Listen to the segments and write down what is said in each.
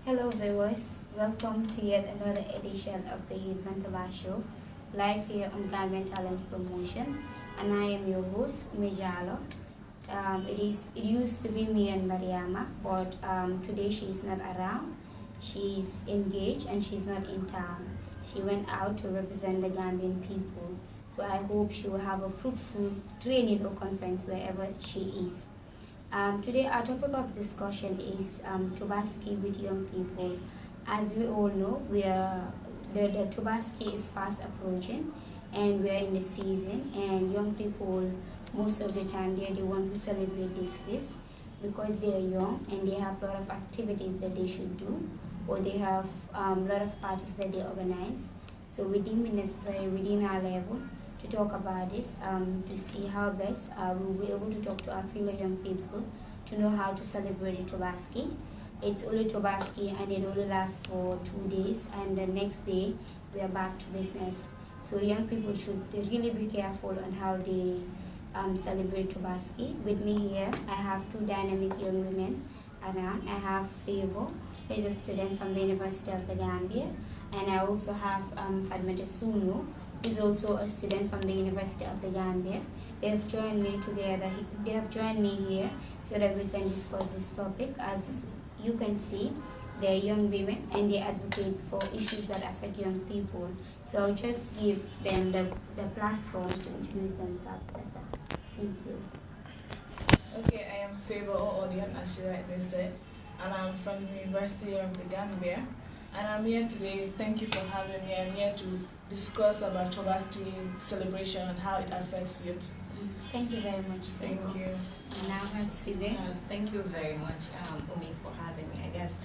Hello viewers, welcome to yet another edition of the Bantaba show, live here on Gambian Talents Promotion, and I am your host, oumie Jallow. It used to be me and Mariama, but today she is not around. She's engaged and she's not in town. She went out to represent the Gambian people. So I hope she will have a fruitful training or conference wherever she is. Today our topic of discussion is Tobaski with young people. As we all know, the Tobaski is fast approaching and we are in the season, and young people most of the time they are the ones who celebrate this feast because they are young and they have a lot of activities that they should do, or they have a lot of parties that they organize. So we deem it necessary within our level to talk about this, to see how best we'll be able to talk to our fellow young people to know how to celebrate the Tobaski. It's only Tobaski and it only lasts for 2 days, and the next day we are back to business. So young people should really be careful on how they celebrate Tobaski. With me here, I have two dynamic young women around. I have Favor, who is a student from the University of the Gambia, and I also have Fadmata Sunu, who is also a student from the University of the Gambia. They have joined me together. They have joined me here so that we can discuss this topic. As you can see, they are young women and they advocate for issues that affect young people. So I'll just give them the platform to introduce themselves better. Thank you. Okay, I am Favor Odion, as she rightly said, and I'm from the University of the Gambia. And I'm here today. Thank you for having me. I'm here to discuss about Tobaski celebration and how it affects youth. Thank you very much. Thank Favor. you. And now let's see there. Thank you very much, oumie, for having me. I guess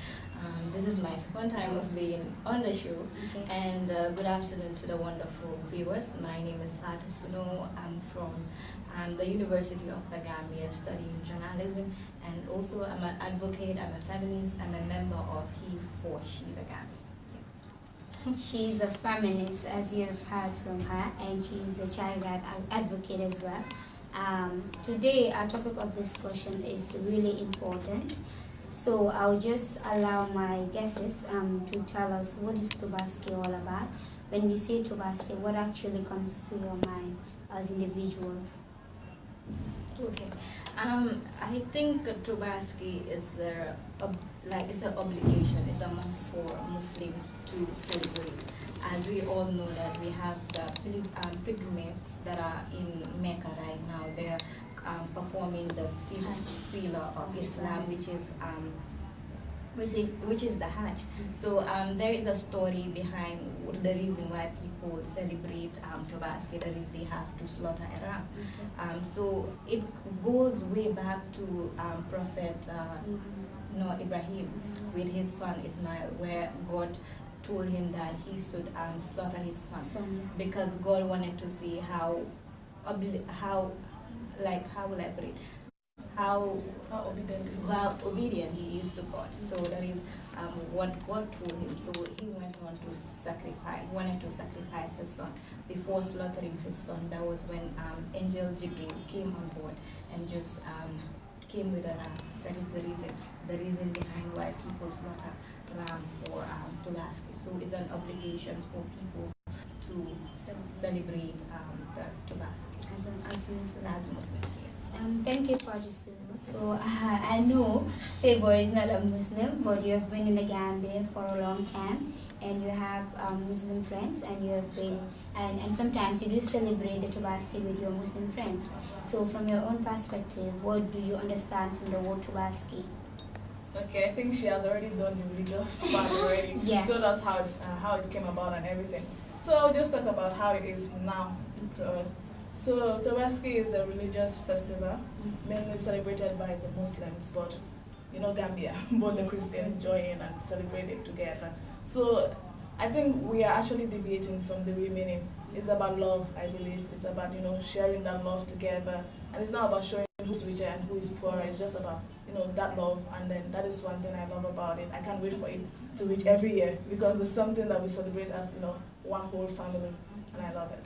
this is my second time of being on the show. Okay. And good afternoon to the wonderful viewers. My name is Fatu Suno. I'm from the University of the Gambia studying journalism, and also I'm an advocate, I'm a feminist, I'm a member of He For She the Gambia. She's a feminist, as you have heard from her, and she's a child advocate as well. Today, our topic of discussion is really important. So I'll just allow my guests to tell us what is Tobaski all about. When we say Tobaski, what actually comes to your mind as individuals? Okay. I think Tobaski is it's an obligation, it's a must for Muslims to celebrate. As we all know that we have the pilgrims that are in Mecca right now. They're performing the fifth pillar of Islam, which is the Hajj. So there is a story behind the reason why people celebrate Tobaski, that is they have to slaughter a ram. So it goes way back to Prophet Ibrahim with his son Ismail, where God told him that he should slaughter his son because God wanted to see how will I put it? How obedient he is to God. So that is what God told him. So he went on to wanted to sacrifice his son. Before slaughtering his son, that was when Angel Jibril came on board and just came with a ram. That is the reason behind why people slaughter ram for Tobaski. So it's an obligation for people to celebrate the Tobaski. As Muslims, yes. Thank you for this. So I know Favor is not a Muslim, but you have been in the Gambia for a long time, and you have Muslim friends, and you have been, and sometimes you do celebrate the Tobaski with your Muslim friends. So from your own perspective, what do you understand from the word Tobaski? Okay, I think she has already done the religious part already. Yeah. Told us how it came about and everything. So I'll just talk about how it is now to us. So Tobaski is a religious festival, mainly celebrated by the Muslims, but Gambia, both the Christians join in and celebrate it together. So I think we are actually deviating from the real meaning. It's about love, I believe. It's about sharing that love together, and it's not about showing who's richer and who is poorer. It's just about that love, and then that is one thing I love about it. I can't wait for it to reach every year because it's something that we celebrate as one whole family, and I love it.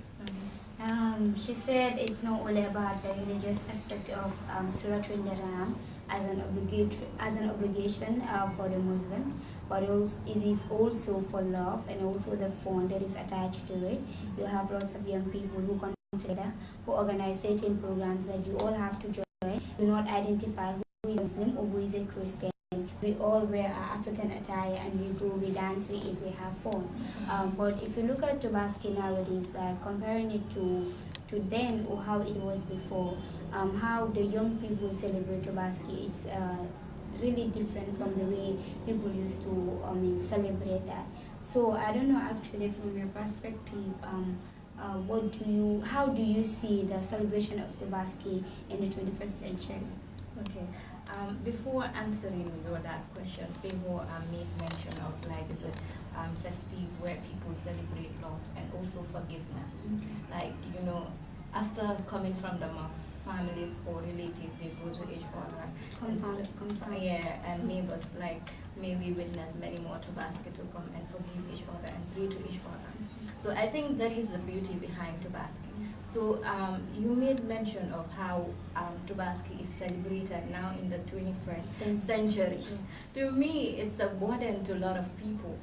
She said it's not only about the religious aspect of slaughtering the ram. as an obligation for the Muslims, but also, it is also for love and also the fun that is attached to it. You have lots of young people who come together, who organize certain programs that you all have to join. Do not identify who is Muslim or who is a Christian. We all wear our African attire and we go, we dance, we eat, we have fun. But if you look at Tobaski nowadays, like comparing it to then or how it was before, how the young people celebrate Tobaski, it's really different from the way people used to celebrate that. So I don't know actually from your perspective, how do you see the celebration of Tobaski in the 21st century? Okay. Before answering that question, Favor made mention of like it's a festive where people celebrate love and also forgiveness. Like, after coming from the mosque, families or relatives, they go to each other. And neighbors, like, may we witness many more Tobaski to come and forgive each other and pray to each other. So I think that is the beauty behind Tobaski. So you made mention of how Tobaski is celebrated now in the 21st century. To me, it's a burden to a lot of people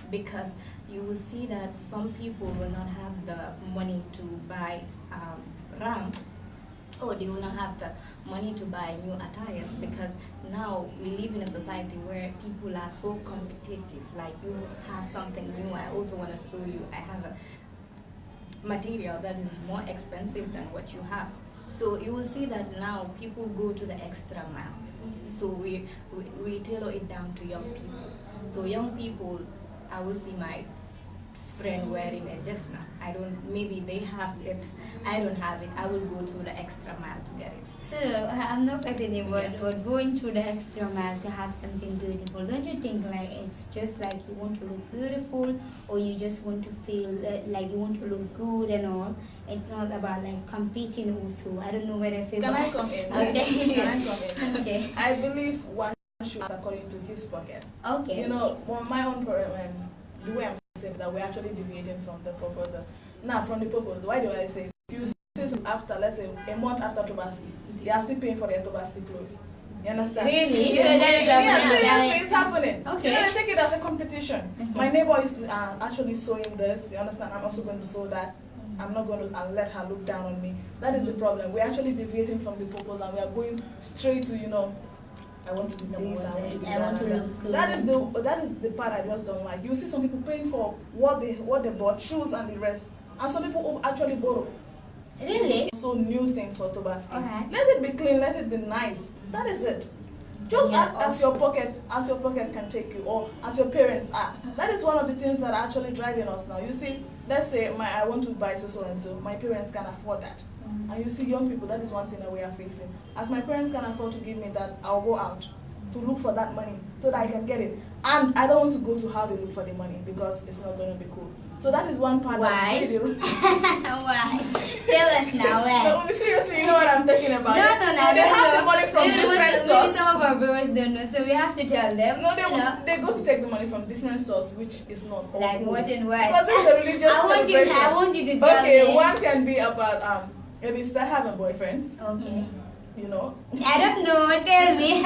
because you will see that some people will not have the money to buy ram, or they will not have the money to buy new attires because now we live in a society where people are so competitive. Like, you have something new, I also want to show you I have a material that is more expensive than what you have. So you will see that now people go to the extra miles. So we tailor it down to young people. So young people, I will see my friend wearing a jesna. Maybe they have it, I don't have it. I will go through the extra mile to get it. So I'm not fighting you, but going through the extra mile to have something beautiful, don't you think like it's just like you want to look beautiful, or you just want to feel like you want to look good and all? It's not about like competing also. I don't know whether I feel. Can I come in? Okay. Can I come in? Okay. I believe one should act according to his pocket. Okay. My own problem, the way I'm saying that we're actually deviating from the purpose. Now, from the purpose, why do I say? You see, after, let's say, a month after Tobaski, they are still paying for their Tobaski clothes. You understand? Really? Yes, So that is seriously, it's happening. Okay. I take it as a competition. My neighbor is actually sewing this. You understand? I'm also going to sew that. I'm not going to let her look down on me. That is the problem. We're actually deviating from the purpose and we are going straight to, I want to do this, I want to do that. That is the part I just don't like. You see some people paying for what they bought, shoes and the rest. And some people who actually borrow. Really? So new things for Tobaski. Alright. Let it be clean, let it be nice. That is it. Just act as your pocket can take you, or as your parents are. That is one of the things that are actually driving us now. You see, let's say I want to buy so and so, my parents can afford that. And you see young people, that is one thing that we are facing. As my parents can afford to give me that, I'll go out to look for that money so that I can get it. And I don't want to go to how they look for the money because it's not going to be cool. So that is one part. Why? Why? Tell us now. No, seriously, you know what I'm talking about. No, they have the money from different sources. Maybe some of our viewers don't know, so we have to tell them. No, they go to take the money from different sources, which is not all like good. What and what? Because this is a religious celebration. I want you to tell me. Okay, one can be about maybe start having boyfriends. Okay. I don't know. Tell me.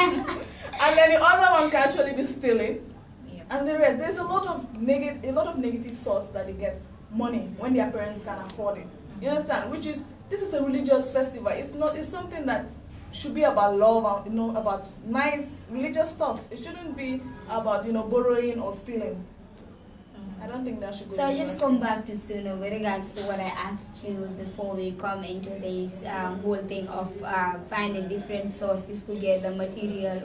And then the other one can actually be stealing. And the rest, there's a lot of negative source that they get money when their parents can afford it. You understand? This is a religious festival. It's something that should be about love and about nice religious stuff. It shouldn't be about borrowing or stealing. I don't think that should go. So I'll just come back to Suno with regards to what I asked you before we come into this whole thing of finding different sources to get the material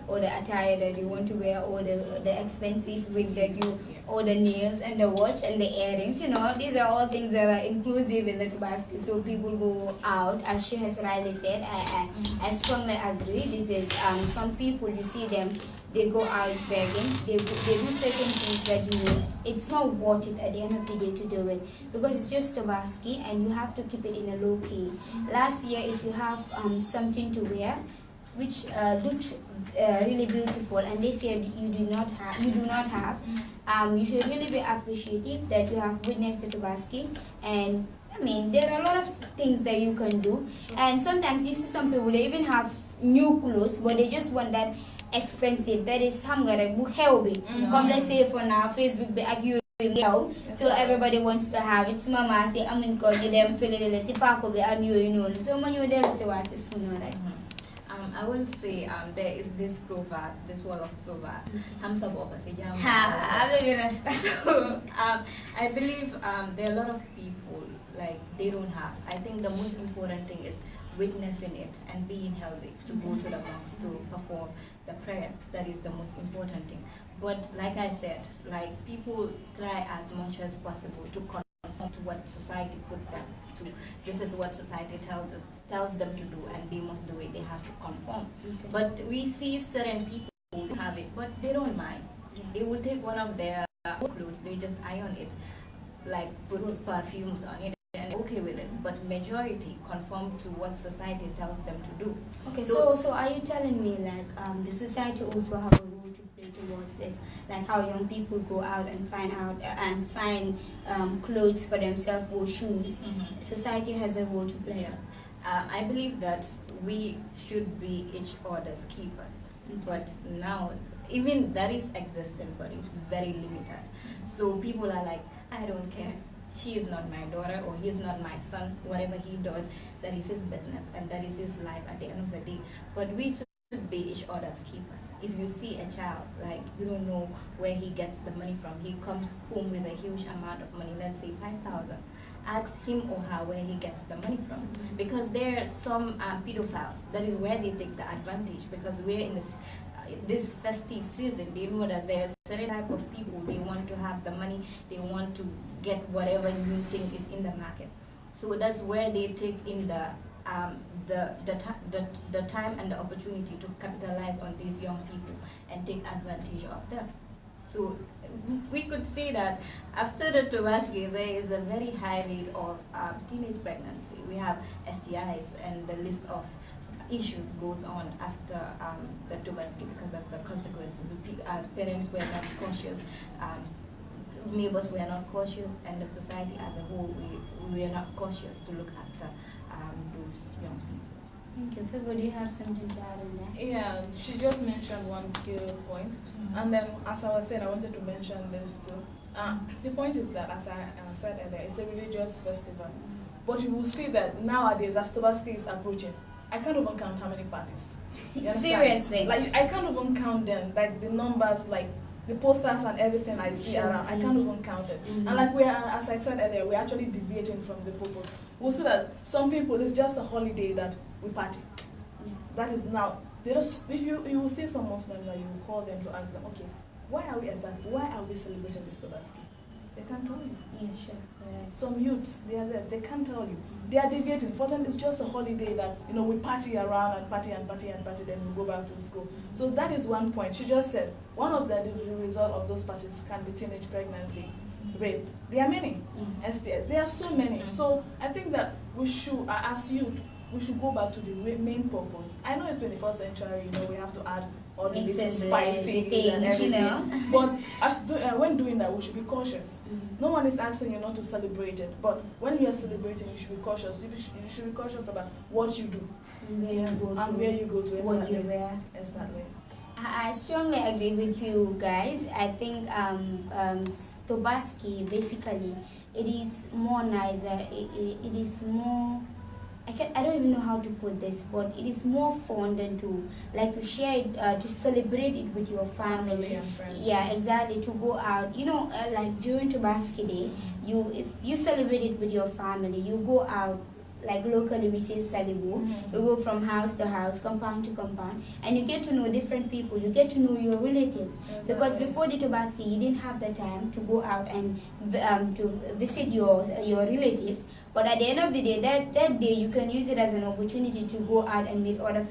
or the attire that you want to wear, or the expensive wig that you, or the nails and the watch and the earrings. These are all things that are inclusive in the Tobaski. So people go out, as she has rightly said. I strongly agree. This is some people, you see them, they go out begging, they do certain things that it's not worth it at the end of the day to do it, because it's just Tobaski and you have to keep it in a low key. Last year, if you have something to wear which looked really beautiful, and this year you do not have, you should really be appreciative that you have witnessed the Tobaski and I mean, there are a lot of things that you can do, and sometimes you see some people they even have new clothes, but they just want that expensive. That is somewhere like heavy. Come, let's say for now, Facebook be accused. So everybody wants to have it. So mama say, I'm in call them feeling the sipako be and you know. So when you there say what is sooner, right? I will say there is this proverb, this wall of proverb. Hams up opposite. So I believe there are a lot of people like they don't have. I think the most important thing is witnessing it and being healthy to go to the mosque to perform the prayers. That is the most important thing. But like I said, like people try as much as possible to conform to what society put them to. This is what society tells them to do, and they must do it. They have to conform. Okay. But we see certain people who have it, but they don't mind. They will take one of their clothes, they just iron it, like put perfumes on it, and okay with it. But majority conform to what society tells them to do. Okay, so are you telling me like the society also have a role to play towards this, like how young people go out and find clothes for themselves or shoes? Society has a role to play. I believe that we should be each other's keepers, but now even that is existing, but it's very limited. So people are like, I don't care. She is not my daughter, or he is not my son. Whatever he does, that is his business and that is his life at the end of the day. But we should be each other's keepers. If you see a child, like you don't know where he gets the money from, he comes home with a huge amount of money, let's say 5,000. Ask him or her where he gets the money from, because there are some pedophiles. That is where they take the advantage, because we're in this festive season. They know that there's certain type of people, they want to have the money, they want to get whatever new thing is in the market. So that's where they take in the time and the opportunity to capitalize on these young people and take advantage of them. So we could see that after the Tobaski, there is a very high rate of teenage pregnancy. We have STIs, and the list of issues goes on after the Tobaski because of the consequences. Parents were not cautious, neighbors were not cautious, and the society as a whole, we are not cautious to look after those young people. Thank you. Favour, do you have something to add on that? Yeah, she just mentioned one key point, and then as I was saying, I wanted to mention this too. The point is that, as I said earlier, it's a religious festival, but you will see that nowadays, as Tobaski is approaching, I can't even count how many parties. Seriously? Like, I can't even count them, like the numbers, like the posters and everything I see around. I can't even count it. And like as I said earlier, we're actually deviating from the purpose. We'll see that some people, it's just a holiday that we party. That is now, if you will see some Muslims that you will call them to ask them, okay, why are we celebrating this Tobaski? They can't tell you. Yeah, sure. Some youths, they are there, they can't tell you. They are deviating. For them, it's just a holiday that, we party around and party, then we go back to school. So that is one point. She just said, one of the result of those parties can be teenage pregnancy, rape. There are many. STS. There are so many. So I think that we should, as youth, we should go back to the main purpose. I know it's 21st century, we have to add all the little spicy and everything. But when doing that, we should be cautious. No one is asking you not to celebrate it, but when you are celebrating, you should be cautious. You should be cautious about what you do and where you go to, what you wear. Exactly. I strongly agree with you guys. I think Tobaski, basically, it is more nicer. It is more, I don't even know how to put this, but it is more fun than to share it, to celebrate it with your family and friends. Yeah, exactly. To go out, like during Tobaski Day, if you celebrate it with your family, you go out. Like locally we say salibu. You go from house to house, compound to compound, and you get to know different people. You get to know your relatives. Exactly. Because before the Tobaski, you didn't have the time to go out and to visit your relatives. But at the end of the day, that day you can use it as an opportunity to go out and meet other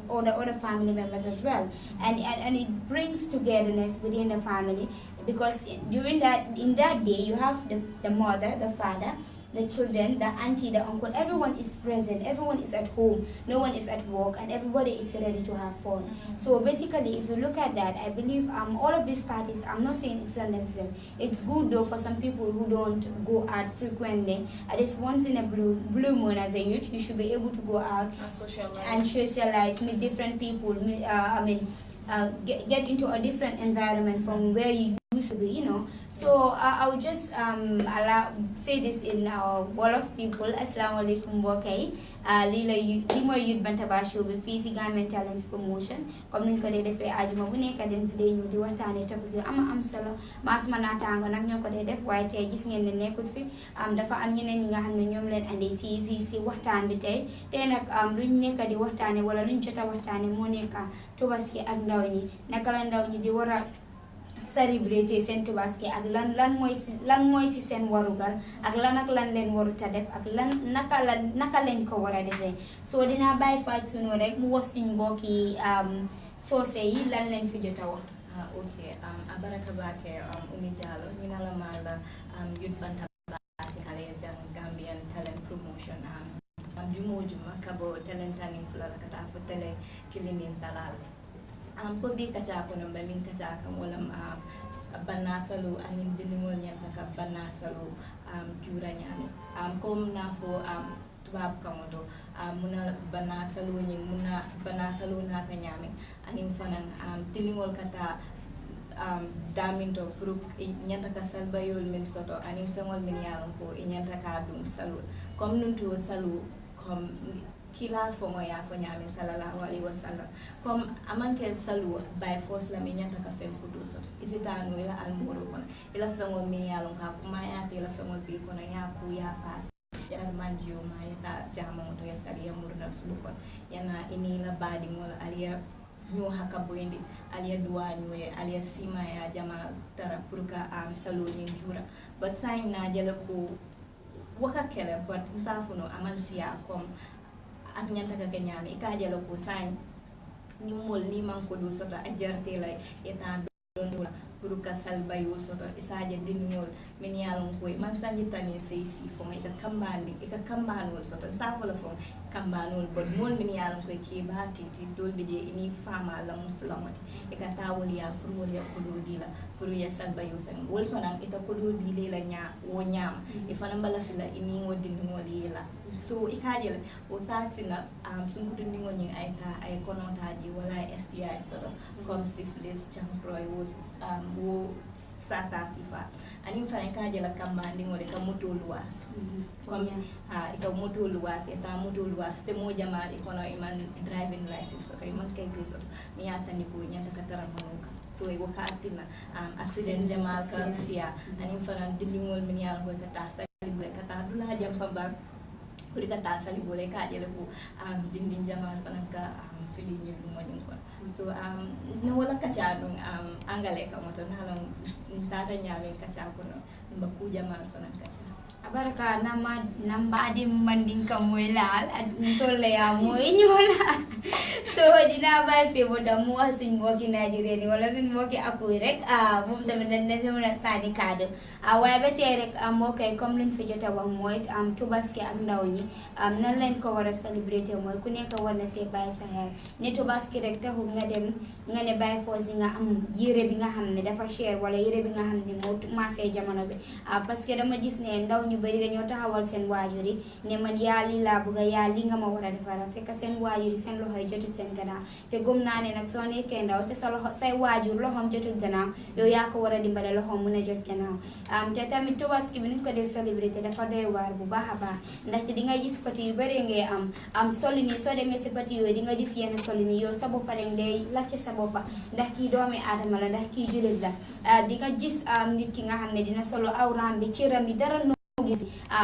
family members as well, and it brings togetherness within the family, because in that day you have the mother, the father, the children, the auntie, the uncle, everyone is present, everyone is at home, no one is at work, and everybody is ready to have fun. So basically, if you look at that, I believe all of these parties, I'm not saying it's unnecessary. It's good though for some people who don't go out frequently. At least once in a blue moon as a youth, you should be able to go out and socialize, meet different people, get into a different environment from where you used to be, you know. So I would just say this in our wall of people. Assalamu alaikum bokay. Li moy youth bantaba show bi fi ci Gambian Talents promotion comme niñ ko dé défé aljuma bu nekk den fi dé ñu di waxtané topic yu am solo mas manatango nak ñoko dé def waye tay gis ngeen ne nekkut fi dafa am ñeneen ñi nga xamné ñom leen andé ci waxtaan bi tay nak luñ nekk di waxtané wala luñ jotta waxtané mo nekk tobaski ak ndaw ñi naka la ndaw ñi di wara celebrate sen tobaski ak lan moy ci sen warugal ak lan leen waruta def ak naka leen ko wara defé so dina bay faat suñu rek mu wax suñu mbokki soose yi lan leen fi jotta wax. Okay, abaraka bake Oumie Jallow ñu na la mala youth bantaba hale jang Gambian talent promotion juma kabo talent taning fulala kata fu tele kilinin talal ko bi kacha ko namba min kacha kam wala banna salu anin dinimol nyanta ka banna salu jura nyami kom na fo tubab kamoto muna banna salu nyi muna banna salu na ka nyami anin fanan dinimol kata daminto pour nyanta ka salba yol min soto anin fengol min yalon ko nyanta ka dum salu comme nuntu salu comme kila fomo ya fo nyamin sallallahu alaihi wasallam comme amanke salu by force la min nyanta ka fem fudu soto isitanu ila almuru kono ila fengol min yalon ka kuma ya ila fengol bi kono ya ku ya pas yana manjio ma ya jamo to ya saliya murna sulu kono yana inila badi ngol aliya ñu hakaboyndi aliya duwañu e aliya sima ya jama tara pour ka salu ni jura but sain na jela ko waka kele but safuno aman siya comme ak ñanta ka kenyami ka jela ko sain ni mol ni man ko do sota ajarte lay eta don pour ka salba yo soto isaje dinol min yalon ko man sanji tani sey si fo may ka kambani soto safala fo kambanol bod mol min yalon ko ke bati ti dolbe je ini fama lam flamati e ka tawol ya pour wol ya ko do dila pour ya salba yo san wol fanam ita ko do dile la nya wo nyam e fanam bala fila ini wodi ngol yela so ikaje o satina sun kutu ni ngoni ay konotaji wala STI soto comme syphilis chancroy wo sasa sifa ani fane ka jela kambandi ngore ka moto luas comme ika moto luas eta moto luas te mo jama ikono iman driving license so iman kay griso ni ata ni ko nyanta katara manuka so e wakatina accident jama ka sia ani fane dilingol min yal ko kata sali kata dula jam famba kuri kata sali boleh ka jela ko dindin jama fane ka fili ni mo nyin ko so no wala kacha dong angale ka mo to halong tata nyame kacha ko no bakuja mal fanan kacha abaraka namba di manding kamuilal at tole ya mo inyola so dina ba fe boda mo asin mo ki Nigeria ni wala sin mo ki aku rek mum da men na mo na sani kado way ba te rek mo kay comme len fi jota wax moy tobaski ak ndaw ñi nan len ko wara celebrate moy ku nekk war na se bay sa her ne tobaski rek taxul nga dem nga ne bay force nga am yére bi nga xamne dafa cher wala yére bi nga xamne mo commencé jamono bi parce que dama gis ne ndaw ñu bari dañoo taxawal seen waajuri ne man yaa li laa bëgg yaa li nga ma war a defal fekk seen waajuri seen loxoy jotut seen gannaaw te gëm naa ne nag soo nekkee ndaw te sa loxo say waajur loxoom jotut gannaaw yow yaa ko war a dimbale loxoom mën a jot gannaaw te tamit tobaski bi nuñ ko dee célébrité dafa doy waar bu baax a baax ndaxte di nga gis pati yu bari ngay am solini soo demee si pati yooyu di nga gis yenn solini yow sa boppa rek ngay lacce sa boppa ndax kii doomi aadama la ndax kii julit la di nga gis nit ki nga xam ne dina solo awraam bi cëram bi dara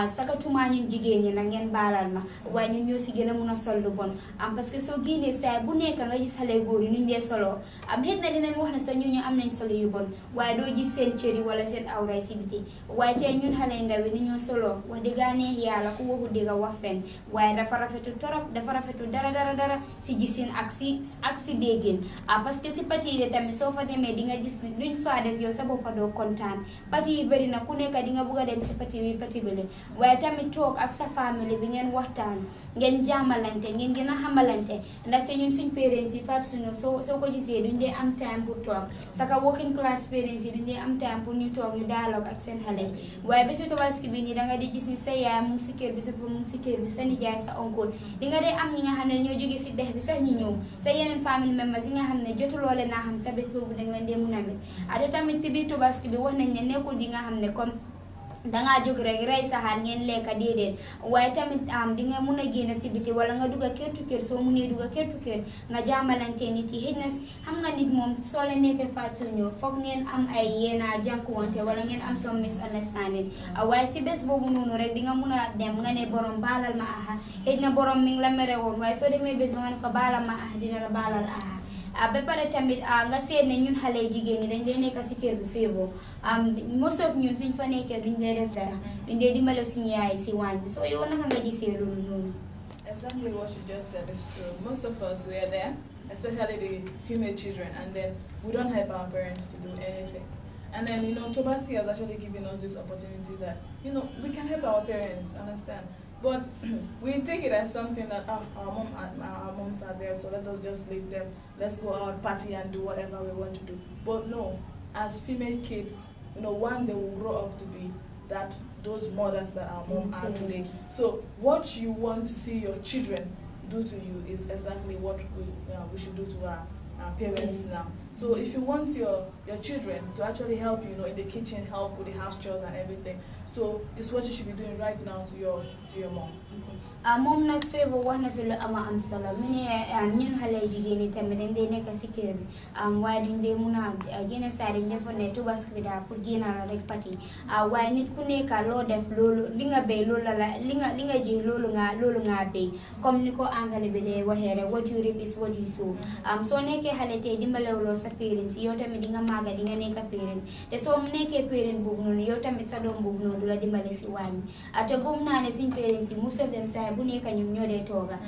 sakatuma ñun jigéen ñi nag ngeen baalal ma waaye ñun ñoo si gën a mun a sol lu bon parce que soo génnee saa bu nekk nga gis xale góor yi nuñ dee solo xet na dinañ wax ne sax ñu am nañ solo yu bon waaye doo gis seen cër yi wala seen awray si biti waaye tey ñun xale ndaw yi ni ñoo solo wax dëgg neex yàlla ku waxu dëgg wax fen waaye dafa rafetu torop dafa rafetu dara si gisin ak si déggin parce que si pati yi tamit soo fa demee di nga gis luñ faa def yow sa boppa doo kontaan pati yi bëri na ku nekk di nga bëgg a dem si pati comfortable waaye tamit toog ak sa famille bi ngeen waxtaan ngeen jàmmalante ngeen gën a xamalante ndaxte ñun suñ parents yi faat suñu soo ko gisee duñ dee am time pour toog saka working class parents yi duñ dee am time pour ñu toog ñu dialogue ak seen xale yi waaye bésu tabaski bi nii danga di gis ni sa yaay mu ngi si kër bi sa papa mu ngi si kër bi sa nijaay sa oncle di nga dee am ñi nga xam ne ñoo jóge si dex bi sax ñu ñëw sa yeneen famille members yi nga xam ne jotuloo leen naa xam sa bés boobu dañ leen dee mun a mit ate tamit si biir tabaski bi wax nañ ne nekkul di nga xam ne comme dangaa jóg rek rey saxaar ngeen lekka déedéet waaye tamit di nga mun a génn si biti wala nga dugga kër tu kër soo munee dugga kër tu kër nga jàmmalante nit yi xëy na xam nga nit moom soo leen nekkee faatu ñëw foog ngeen am ay yéena jànkuwante wala ngeen am some misunderstanding waaye si bés boobu noonu rek di nga mun a dem nga ne borom baalal ma aha xëy na borom mi ngi la mere woon waaye soo demee bés ba nga ne ko baalal ma aha dina la baalal aha ba pare tamit nga seet ne ñun xale jigéen ñi dañ dee nekk si kër bi féebo most of ñun suñ fa nekkee duñ dee def dara duñ dee dimbale suñu yaay si waañ bi soo yow naka nga gisee loolu noonu. Exactly what you just said is true. Most of us we are there, especially the female children, and then we don't help our parents to do anything. And then Tobaski has actually given us this opportunity that we can help our parents, understand. But we take it as something that our moms are there, so let us just leave them. Let's go out, party, and do whatever we want to do. But no, as female kids, one day will grow up to be those mothers that our mom are today. So what you want to see your children do to you is exactly what we should do to our parents now. So if you want your children to actually help you, in the kitchen, help with the house chores and everything, so it's what you should be doing right now to your mom. Moom nag feebu wax na fi lu am solo mu ne ñun xale jigéen ñi tamit dañ dee nekk si kër bi waaye duñ dee mun a génn saa dañ defoon ne Tabaski bi daal pour génn la rek pati waaye nit ku nekk loo def loolu li nga béy loolu la li nga ji loolu nga béy comme ni ko anglais bi dee waxee rek what you reap is what you sow soo nekkee xale tey dimbalewuloo sa parents yow tamit di nga màgga di nga nekk parent te soo nekkee parent boobu noonu yow tamit sa doom boobu noonu du la dimbale si wàññi te gëm naa ne suñ parents yi mu sef dem saa bu nekk ñoom ñoo dee tooga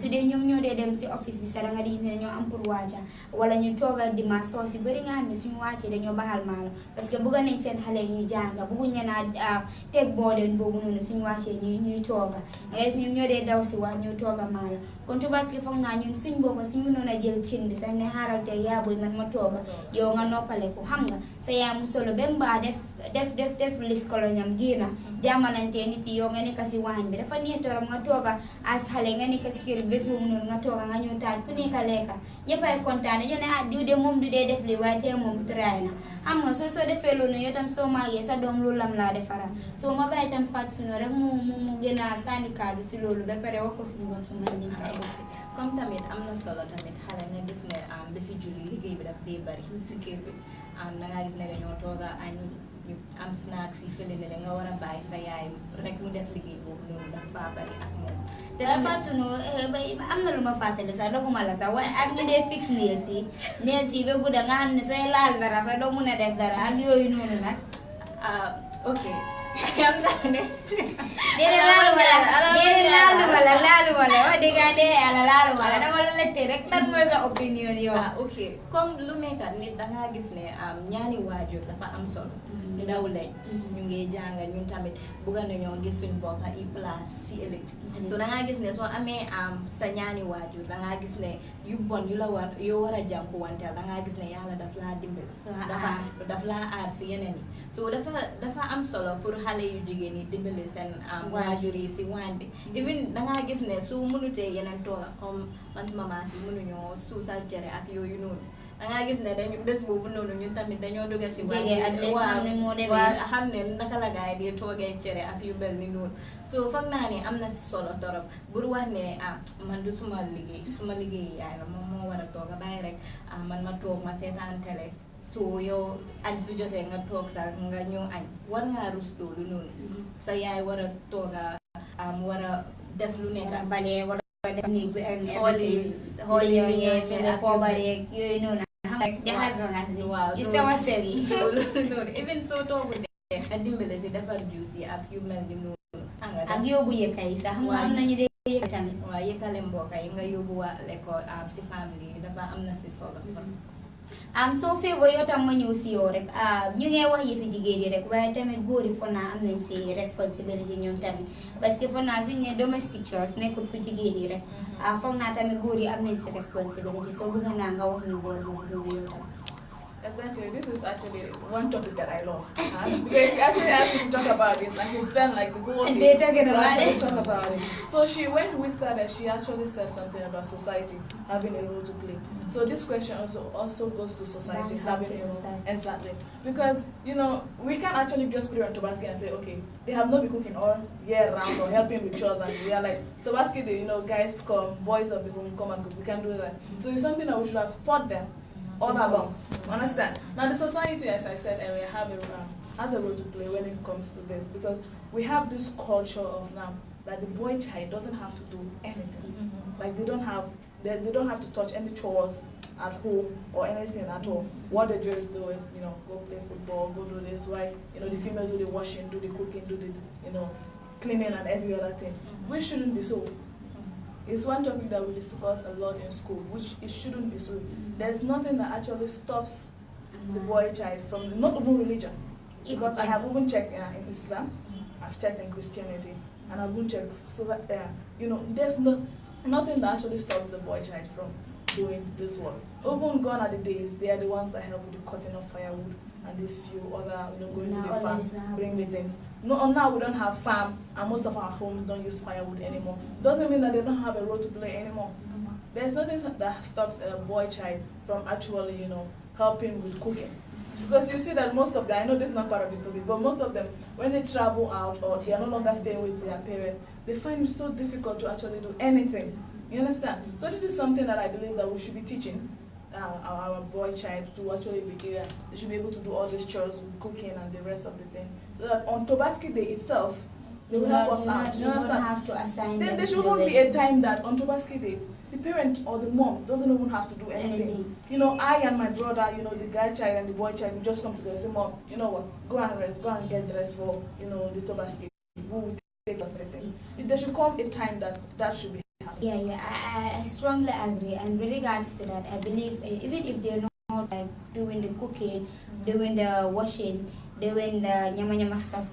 su dee ñoom ñoo dee dem si office bi sax nga di gis ne dañoo am pour waaja wala ñu tooga dimanche soo si bëri nga xam ne suñu wàccee dañoo baxal maalo parce que bëgg nañ seen xale ñuy jànga bëgguñ ne naa teg boodeen boobu noonu suñu wàccee ñuy tooga nga gis ñoom ñoo dee daw si waat ñu tooga maalo kon Tabaski foog naa ñun suñ boppa suñ mënoon a jël cin bi sax ne xaaral tey yaa boy man ma tooga yow nga noppale ko xam nga sa yaa mu solo ba mbaa def lis koloñam génna jàmmalante nit yi yow nga nekk si waañ bi dafa neex torop nga tooga as xale nga nekk si kër bés boobu noonu nga tooga nga ñëw taaj ku nekk lekka ñëppay kontaan dañoo ne diw de moom du dee def li waaye tey moom try na xam nga soo defee loolu yow tam soo màggee sa doom loolu lam laa defaral soo ma bàyyi tam fàtt suñu rek mu gën a sànni kaddu si loolu ba pare wax ko suñu bopp su man niñ koy def comme tamit am na solo tamit xale nga gis ne bési julli liggéey bi daf dee bari si kër bi dangaa gis ne dañoo tooga añ ñu am snacks yi fële ne nga war a bàyyi sa yaay rek mu def liggéey boobu noonu dafa bari ak moom te dafa sunu am na lu ma fàttali sax doguma la sax waaye ak ñu dee fix nails yi ba gudda nga xam ne sooy laal dara sax doo mun a def dara ak yooyu noonu nag ok am naa ne déedéet laaluma la wax dëgg yàlla laaluma la dama la laajte rek lan mooy sa opinion yow. ok comme lu nekk nit dangaa gis ne ñaani waajur dafa am solo. ndaw lañ ñu ngi jàng ñun tamit bëgg nañoo gis suñ bopp i place si ëllëg so dangaa gis ne soo amee sa ñaani waajur dangaa gis ne yu bon yu la yoo war a jànkuwanteel dangaa gis ne yàlla daf laa dimbali daf laa aar si yeneen yi so dafa am solo pour xale yu jigéen yi dimbali seen waajur yi si waañ bi even dangaa gis ne su mënutee yeneen tooga comme man maman si mënuñoo suusal cere ak yooyu noonu dangaa gis ne dañu bés boobu noonu ñun tamit dañoo dugg si waaw xam ne naka la gaay di toogee cere ak yu mel ni noonu so foog naa ne am na si solo torop bur wax ne man du suma liggéey yaay la moom moo war a toog a bàyyi rek man ma toog ma seetaan télé so yow añ su jotee nga toog sax nga ñëw añ war ngaa rus loolu noonu sa yaay war a toog a war a def lu nekk balee war a def néeg bi xool yi koobareeg yooyu noonu jaxas waaw ci sama sew yi loolu noonu even soo toogu dee nga dimbale si defar juice yi ak yu mel ni noonu ak yóbbu yëkka yi sax nga am nañu dee yëkka tamit waaw yëkkale mbokka yi nga yóbbu waale ko si famille yi dafa am na si solo So favor yo tam ma ñew ci yow rek ñu ngi wax yëfi jigéen yi rek waaye tamit góor yi fo naa am nañ ci responsibility ñoom tamit parce que fo naa suñ ne domestic chores nekkul ku jigéen yi rek foog naa tamit góor yi am nañ ci responsibility so bëgg naa nga wax ñu góor boobu loolu yow tam. Exactly. This is actually one topic that I love. Because we actually asked him to talk about this, and he spent like the whole And day they talking about it. talk about it. So when we started, she actually said something about society having a role to play. So this question also goes to society having a role. Exactly. Because we can't actually just put it on Tobaski and say, okay, they have not been cooking all year round or helping with chores, and we are like Tobaski Day, guys come, boys of the home come and cook. We can't do that. So it's something that we should have taught them all along. Understand? Now the society, as I said earlier, has a role to play when it comes to this, because we have this culture of now that the boy child doesn't have to do anything. Like they don't have to touch any chores at home or anything at all. What they just do is go play football, go do this. Why the female do the washing, do the cooking, do the cleaning and every other thing. Which shouldn't be so. It's one topic that we discuss a lot in school, which it shouldn't be so. There's nothing that actually stops the boy child from, not even religion. Because I have even checked in Islam, I've checked in Christianity, and I've even checked, so that, there's nothing that actually stops the boy child from doing this work. Even gone are the days, they are the ones that help with the cutting of firewood and these few other, going to the farm, bring the things. No, now we don't have farm, and most of our homes don't use firewood anymore. Doesn't mean that they don't have a role to play anymore. There's nothing that stops a boy child from actually, helping with cooking. Because you see that most of them, I know this is not part of the topic, but most of them, when they travel out or they are no longer staying with their parents, they find it so difficult to actually do anything. You understand? So this is something that I believe that we should be teaching our boy child to actually be there. They should be able to do all these chores, cooking and the rest of the thing. So that on Tobaski Day itself, they will help us out. You understand? Don't have to assign them. There shouldn't be a time that on Tobaski Day, the parent or the mom doesn't even have to do anything. I and my brother, the guy child and the boy child, we just come together and say, Mom, you know what, go and rest, go and get dressed for, the Tobaski. We will take care of everything. There should come a time that should be happening. Yeah, I strongly agree. And with regards to that, I believe even if they're not like doing the cooking, doing the washing, doing the nyama stuff,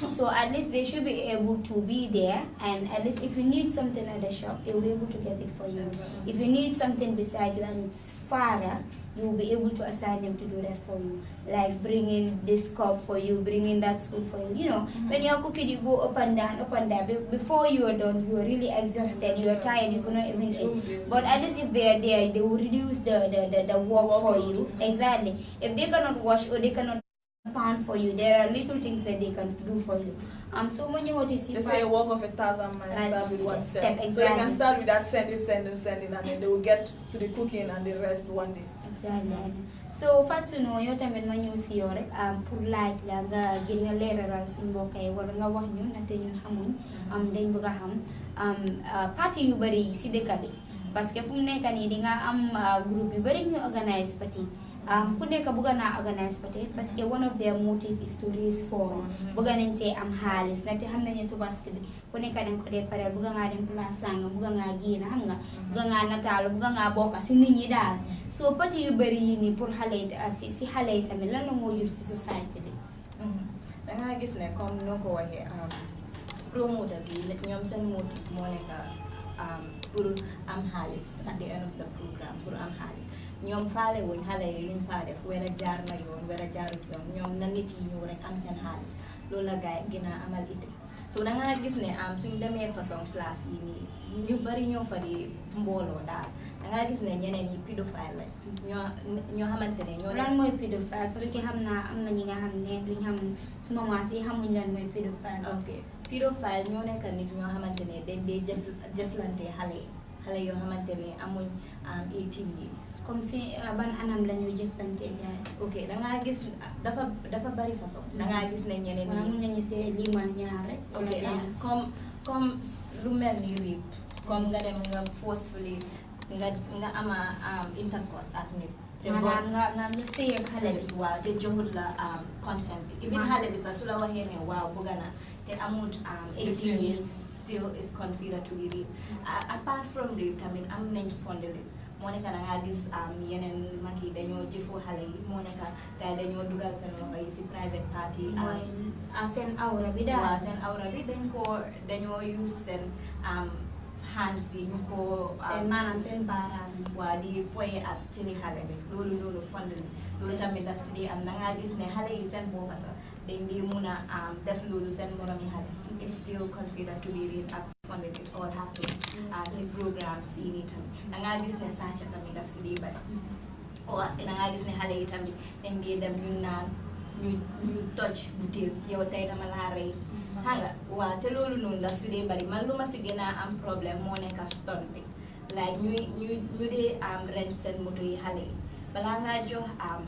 so at least they should be able to be there, and at least if you need something at the shop, they will be able to get it for you. If you need something beside you and it's farther, you will be able to assign them to do that for you, like bringing this cup for you, bringing that spoon for you. When you're cooking, you go up and down. Before you are done, you are really exhausted, you are tired, you cannot even eat. But at least if they are there, they will reduce the work for you. Exactly. If they cannot wash or they cannot pan for you, there are little things that they can do for you. So when you want to see, they say a walk of 1,000 miles start with one step. Exactly. So they can start with that sending, and then they will get to the cooking and the rest one day. Exactly. So Fatsuno, yo tamit ma ñew ci yow rek pour laaj la nga gën nga léraral suñu mbokk yi wala nga wax ñu ndaxte ñun xamuñ dañ bëgg xam parti yu bari ci dëkk bi parce que fu mu nekk nii di nga am groupe yu bari ñu organise parti ku nekk bëgg naa organise parti parce que one of their motive is to raise funds bëgg nañ see am xaalis ndaxte xam nañu Tabaski bi ku nekk dañ ko dee pareel bëgg ngaa dem place sàngam bëgg ngaa génn xam nga bëgg ngaa nataalu bëgg ngaa bokk si nit ñi daal so parti yu bari yi nii pour xale yi si xale yi tamit lan la moo jur si société bi. da ngaa gis ne comme noo ko waxee promoters yi ñoom seen motive moo nekk pour am xaalis at the end of the programme pour am xaalis. ñoom faale wuñ xale yi luñ faa def wala jaar na yoon wala jaarut yoon ñoom na nit yi ñëw rek am seen xaalis loolu la gaay gën a amal ite so da nga gis ne suñ demee façon place yi nii ñu bari ñoo fa di mbooloo daal da nga gis ne ñeneen ñi pédophile la ñoo xamante ne ñoo lan mooy pédophile parce que xam naa am na ñi nga xam ne duñ xam su maman si xamuñ lan mooy pédophile. ok pédophile ñoo nekk nit ñoo xamante ne dañ dee jëflante xale yoo xamante ne amuñ 18 years. comme si ban anam la ñuy jëflante gaay. ok da ngaa gis dafa bari façon. da ngaa gis ne ñeneen ñi. mën nañu see limal ñaar rek. ok comme lu mel ni rape comme nga dem nga forcefully nga ama intercourse ak nit. maanaam nga sëy ak xale bi. waaw te joxul la consent bi. even xale bi sax su la waxee ne waaw bëgg na te amut 18 years still is considered to be rape. Apart from rape tamit am nañ fondé moo nekk da ngaa gis yeneen mag yi dañoo jëfoo xale yi moo nekk gars yi dañoo dugal seen loxo yi si private party seen awra bi daal waaw seen awra bi dañoo use seen hands yi ñu ko maanaam seen baaraam waa di foye ak cëri xale bi loolu fond bi loolu tamit daf si di am da ngaa gis ne xale yi seen boppa sax dañ di mun a def loolu seen moromi xale it's still considered to be rape ak funded. It all happens ci programme si nii tamit da ngaa gis ne sàcc tamit daf si di bari waaw da ngaa gis ne xale yi tamit dañ di dem ñu naan ñu toj butéel yow tey dama laa rey xam nga waaw te loolu noonu daf si dee bari man lu ma si gën a am problème moo nekk stone bi like ñu dee rent seen moto yi xale yi balaa ngaa jox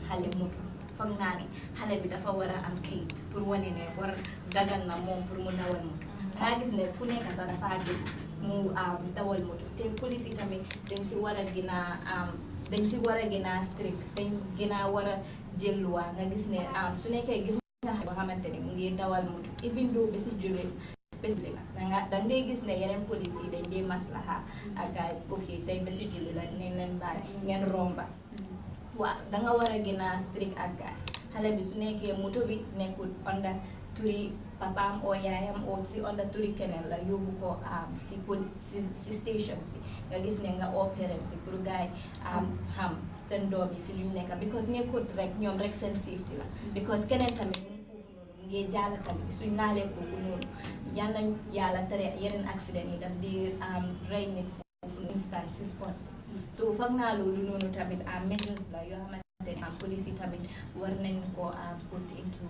xale moto foog naa ne xale bi dafa war a am kayit pour wane ne war dagan na moom pour mu dawal moto ngaa gis ne ku nekk sax dafa jël mu dawal moto te police yi tamit dañ si war a gën a strict dañ gën a war a jël loi nga gis ne su nekkee gis nga boo xamante ne mu ngi dawal moto even though ba si julli bés bi la da ngay gis ne yeneen police yi dañ dee maslaha ak gars yi ok tey ba si julli la neen leen bàyyi ngeen romba waaw da nga war a gën a strict ak gars xale bi su nekkee moto bi nekkul onda turi papaam oo yaayam oo si onda turi keneen la yóbbu ko si station si nga gis ne nga oo parents si pour gars yi xam seen doom yi si luñ nekk because nekkut rek ñoom rek seen safety la because keneen tamit mu foofu noonu mu ngi jaala tamit suñ laalee kooku noonu yàlla tere yeneen accident yi daf di rey nit foofu instant si spot so foog naa loolu noonu tamit measures la yoo xamante ne police yi tamit war nañ ko put into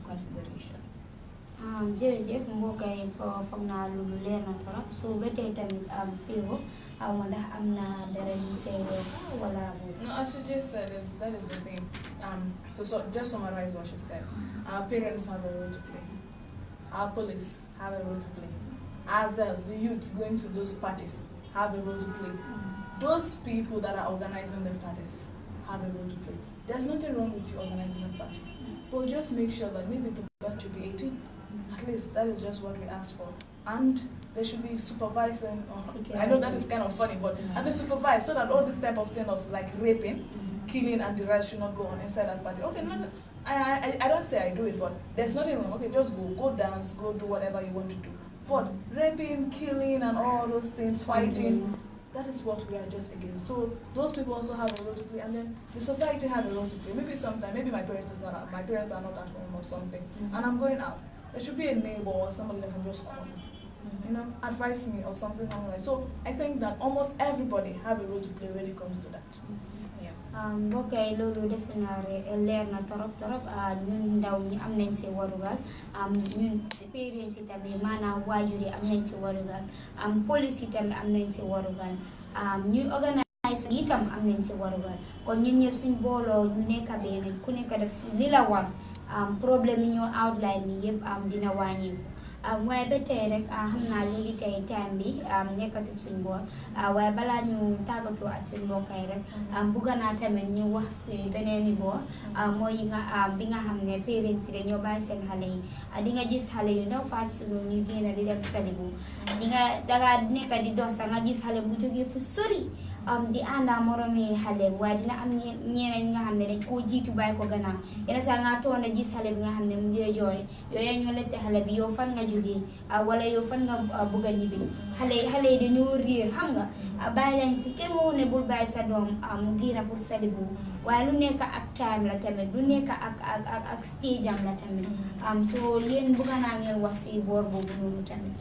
consideration. jërëjëf mbokk yi foog naa loolu leer na trop so ba tey tamit fii xaw ma ndax am na dara ñu see yokk wala No, as she just said, that is the thing. So just summarize what she said. Our parents have a role to play. Our police have a role to play. Ourselves, the youth going to those parties, have a role to play. Those people that are organizing the parties have a role to play. There's nothing wrong with you organizing a party, but just make sure that maybe the person should be 18. At least that is just what we ask for. And they should be supervising. I know that is kind of funny, but and they supervise so that all this type of thing of like raping, killing, and the rest should not go on inside that party. Okay, I don't say I do it, but there's nothing wrong. Okay, just go dance, go do whatever you want to do. But raping, killing, and all those things, fighting. That is what we are just against. So those people also have a role to play, and then the society has a role to play. Maybe my parents are not at home or something, and I'm going out. There should be a neighbor or somebody that can just call me, advise me or something like that. So I think that almost everybody have a role to play when it comes to that. mbokk yi loolu defe naa leer na torop ñun ndaw ñi am nañ si warugal ñun si parents yi tamit maanaam waajur yi am nañ si warugal police yi tamit am nañ si warugal ñuy organise itam am nañ si warugal kon ñun ñëpp suñ booloo ñu nekk benn ku nekk def si li la war problème yi ñoo outline ni yëpp dina wàññeeku waaye ba tey rek xam naa léegi tey time bi nekkatul suñ boor waaye balaa ñu tàggatoo ak suñ mbokkay rek bugg naa tamit ñu wax si beneen boor mooy bi nga xam ne parents yi dañoo bàyyi seen xale yi di nga gis xale yu ndaw faat sunu ñu génn di dem salibu dangaa nekk di dox sax nga gis xale bu jógee fu sori di àndaa moromi xale waaye dina am ñeneen nga xam ne dañ koo jiitu bàyyi ko gannaaw yenn saa nga toona gis xale bi nga xam ne mu ngi jooy yooyu ñoo lette xale bi yow fan nga jógee wala yow fan nga bugg a ñibbi xale yi dañoo réer xam nga bàyyi leen si kenn moo ne bul bàyyi sa doom mu génn pour salibu waaye lu nekk ak time la tamit lu nekk ak stage am la tamit so yéen bugg naa ngeen wax si boor boobu noonu tamit.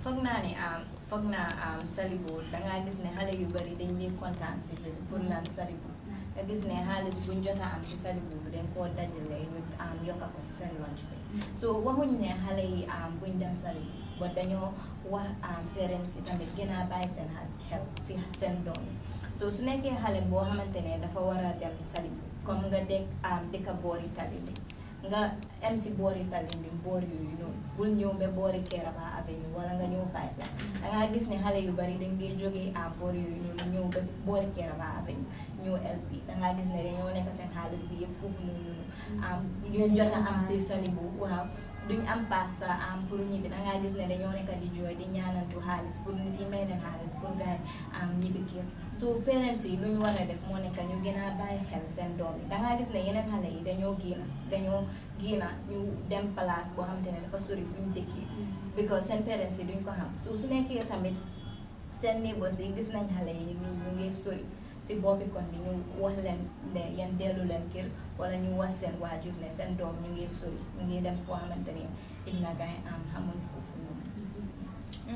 foog naa salibu dangaa gis ne xale yu bari dañ dee kontaan si pour lan salibu nga gis ne xaalis buñ jota am si salibu bi dañ koo dajale ñu yokka ko si seen lunch bi so waxuñ ne xale yi buñ dem salibu ba dañoo wax parents yi tamit gën a bàyyi seen xel si seen doom yi so su nekkee xale boo xamante ne dafa war a dem salibu comme nga dëkka boori tali bi nga am si boori Talinding boor yooyu noonu bul ñëw ba boori Keraba Avenue wala nga ñëw Five Line dangaa gis ne xale yu bari dañ dee jógee boor yooyu noonu ñëw ba boori Keraba Avenue ñëw LP dangaa gis ne dañoo nekk seen xaalis bi yëpp foofu noonu ñu jot a am si salibu waaw duñ am pasta am pour ñibbi da ngaa gis ne dañoo nekk di jooy di ñaanantu xaalis pour nit yi may leen xaalis pour gaay am ñibbi kër so parents yi lu ñu war a def moo nekk ñu gën a bàyyi xel seen doom yi da ngaa gis ne yeneen xale yi dañoo génna ñu dem place boo xamante ne dafa sori fu ñu dëkkee because seen parents yi duñ ko xam so su nekkee tamit seen neighbors yi gis nañ xale yi ñu ngi sori si boppi kon bi ñu wax leen ne yan dellu leen kër wala ñu wax seen waajur ne seen doom ñu ngi sori ñu ngi dem foo xamante ne ig na gaay am xamuñ foofu noonu.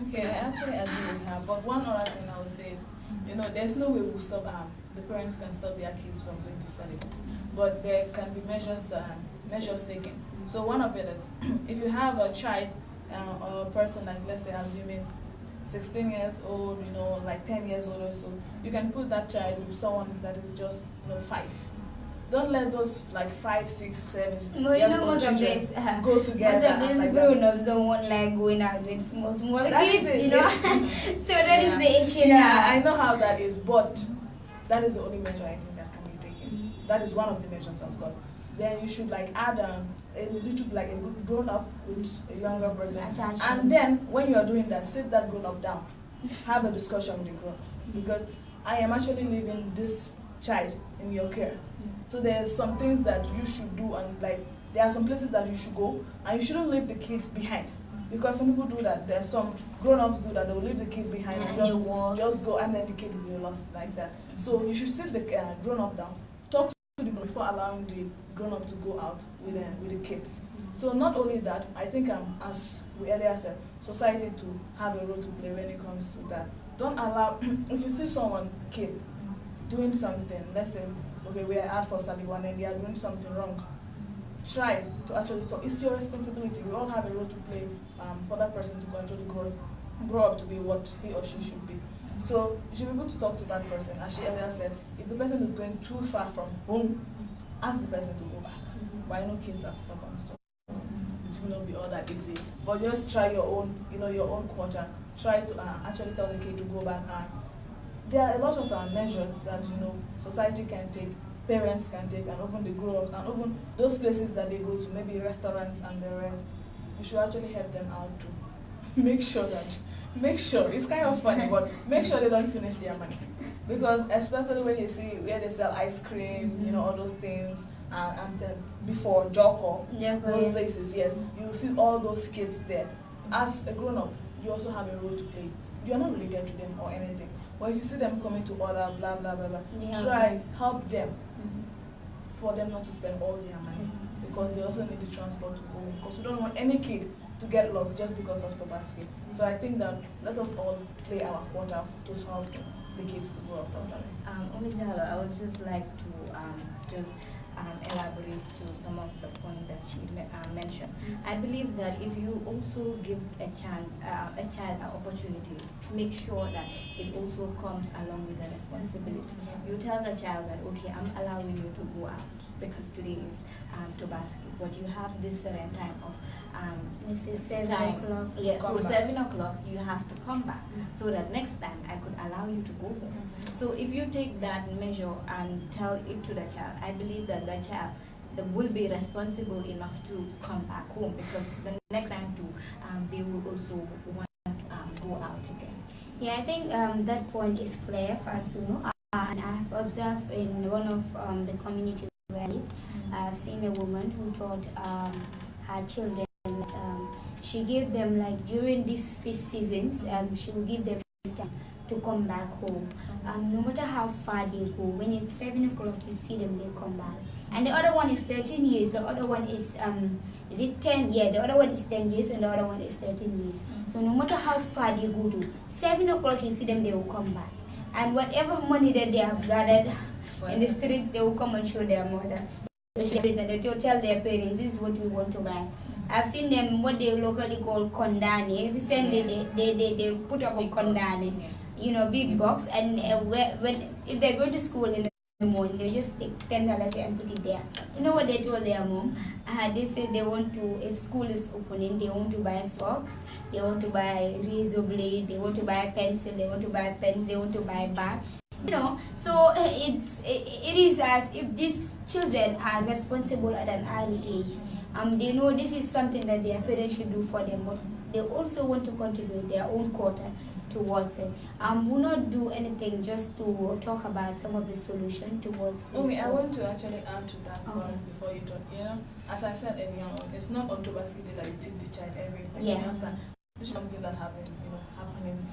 Okay, I actually agree with her, but one other thing I would say is, you know, there's no way we'll stop the parents can stop their kids from going to study, but there can be measures taken. So one of it is, if you have a child or a person, like let's say assuming 16 years old, you know, like 10 years old or so, you can put that child with someone that is just, you know, 5. Don't let those like 5, 6, 7 No, you years know, old most of children these go together. most of these like grown-ups don't want like going out with small That is kids, it. you know. So that is the issue Yeah, now. I know how that is, but that is the only measure I think that can be taken. That is one of the measures, of course. Then you should like add a little like a grown up with a younger person, Attachment. and then when you are doing that, sit that grown up down, have a discussion with the grown up, because I am actually leaving this child in your care. So there's some things that you should do, and like there are some places that you should go, and you shouldn't leave the kid behind. Because some people do that. There's some grown-ups do that. They will leave the kid behind and just go, and then the kid will be lost like that. So you should sit the grown-up down, talk to the grown-up before allowing the grown-up to go out with the kids. So not only that, I think as we earlier said, society to have a role to play when it comes to that. Don't allow if you see someone kid doing something, let's say, okay, we are out for study one and they are doing something wrong. Try to actually talk. It's your responsibility. We all have a role to play for that person to actually grow up to be what he or she should be. So you should be able to talk to that person. As she earlier said, if the person is going too far from home, ask the person to go back. Why no kids are stubborn? So it will not be all that easy. But just try your own, your own quarter. Try to actually tell the kid to go back. There are a lot of measures that society can take, parents can take, and even the grown-ups, and even those places that they go to, maybe restaurants and the rest. You should actually help them out to make sure it's kind of funny, but make sure they don't finish their money. Because especially when you see where they sell ice cream, all those things, and then before Joko, those places, yes, you see all those kids there. As a grown-up, you also have a role to play. You are not related to them or anything. But if you see them coming to order, blah, blah, blah, blah, try, help them for them not to spend all their money. Because they also need the transport to go. Because we don't want any kid to get lost just because of the basket. So I think that let us all play our quota to help the kids to grow up properly. Oumie Jallow, I would just like to elaborate to some of the points that she mentioned. I believe that if you also give a child an opportunity, make sure that it also comes along with the responsibility. You tell the child that, okay, I'm allowing you to go out because today is to basket, but you have this certain time of this is 7 time. o'clock. Yes, so 7 o'clock you have to come back, so that next time I could allow you to go home. So if you take that measure and tell it to the child, I believe that the child will be responsible enough to come back home, because the next time too, they will also want to go out again. Yeah, I think that point is clear for Suno. And I've observed in one of the community where I live, I've seen a woman who taught her children. She gave them, like, during these feast seasons, she will give them time to come back home. No matter how far they go, when it's 7 o'clock, you see them, they come back. And the other one is 13 years. The other one is it 10? Yeah, the other one is 10 years, and the other one is 13 years. So no matter how far they go to, 7 o'clock, you see them, they will come back. And whatever money that they have gathered in the streets, they will come and show their mother. They will tell their parents, this is what we want to buy. I've seen them what they locally call kondani. Recently, they put up a kondani, big box, and if they go to school in the morning, they just take $10 and put it there. You know what they told their mom? They said they want to, if school is opening, they want to buy socks, they want to buy razor blade, they want to buy a pencil, they want to buy pens, they want to buy a bag. So it is as if these children are responsible at an early age. They know this is something that their parents should do for them, but they also want to contribute their own quota towards it. Will not do anything just to talk about some of the solution towards this. Oumie, I want to actually add to that point before you talk. As I said earlier on, it's not on Tobaski Day that you teach the child everything. Yeah. You understand? This is something that happening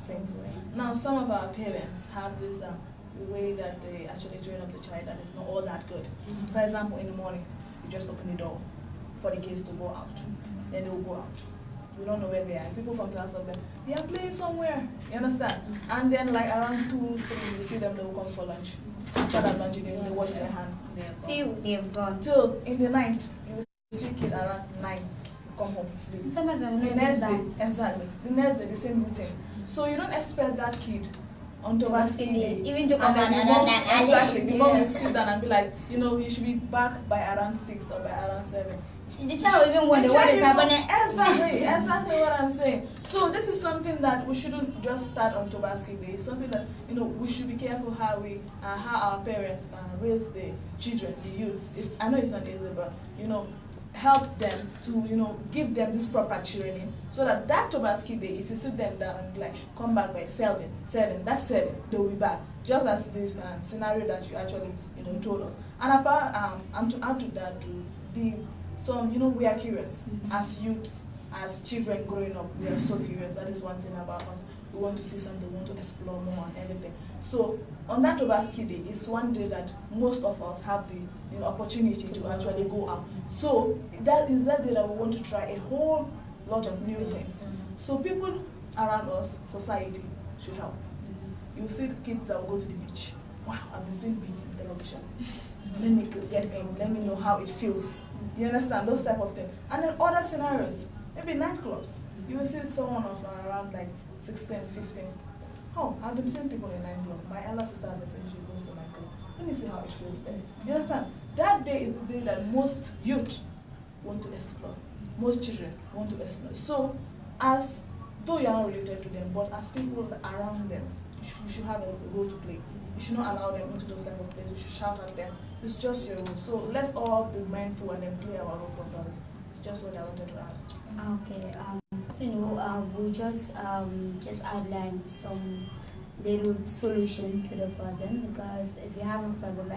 since. Now, some of our parents have this way that they actually train up the child that is not all that good. For example, in the morning, you just open the door for the kids to go out. Then they will go out. We don't know where they are. People come to us of them, they are playing somewhere. You understand? And then like around 2, 3, you see them, they will come for lunch. After that lunch, they wash their hand. They've gone. Till in the night, you will see kids around 9 come home sleep. Some of them The next day, exactly. The next day, the same routine. So you don't expect that kid on Tobaski Day even to come on exactly. The mom will sit down and be like, you should be back by around 6 or by around 7. The child even wonder what is happening. Exactly what I'm saying. So this is something that we shouldn't just start on Tobaski Day. It's something that we should be careful how our parents raise the children, the youths. I know it's not easy, but help them to give them this proper training so that Tobaski Day, if you sit them down and be like, come back by 7, that's 7, they will be back. Just as this scenario that you actually told us. And apart to add to that, we are curious as youths, as children growing up. We are so curious. That is one thing about us. We want to see something, we want to explore more and everything. So on that Tobaski Day, it's one day that most of us have the opportunity to actually go out. So that is that day that we want to try a whole lot of new things. So people around us, society, should help. You see kids that will go to the beach. Wow, I've been seeing beach in television. Let me get in, let me know how it feels. You understand? Those type of things. And then other scenarios, maybe nightclubs. You will see someone of around like 16, 15. Oh, I've been seeing people in nightclub. My elder sister has been saying she goes to nightclub. Let me see how it feels there. You understand? That day is the day that most youth want to explore. Most children want to explore. So, though you are not related to them, but as people around them, you should have a role to play. You should not allow them into those type of places. You should shout at them. It's just your role. So let's all be mindful and then play our role properly. It's just what I wanted to add. Okay. We just outlined some little solution to the problem, because if you have a problem,